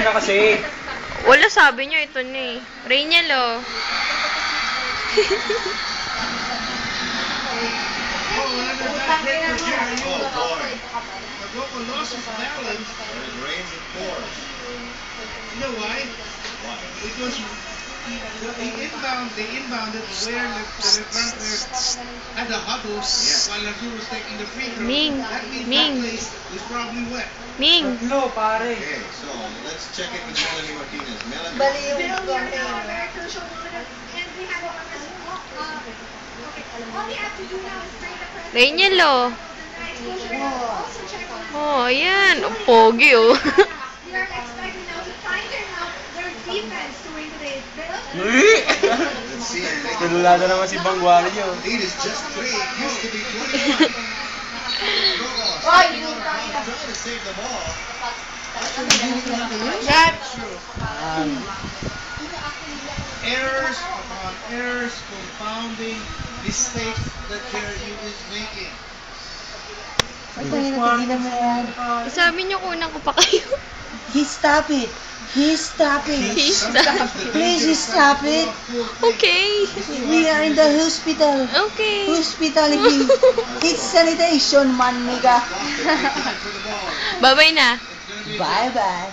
na kasi. Wala, sabi niyo ito na eh. Rainiel, oh. You know why? Because they inbounded where LeBron had the huddles while Lazur was taking the free throw. Ming, That means Ming. that place was probably wet. Ming. Tatlo, pare. Okay, so let's check it with Melanie Martinez. Melanie. Bali yung Rainiel, oh. Oh, ayan. Ang pogi, oh. Let's see him take it. Tululado naman si Bangwalyo. Lead is just 3. It used to be 21. Ay, Trying to save the ball. Errors upon errors compounding mistakes that Jerry is making. Sabi niyo kunan ko pa kayo. He stop it. He stop it. Please stop it. Okay. We are in the hospital. Okay. Hospitality. It's sanitation, man, nigga. Bye-bye na. Bye-bye.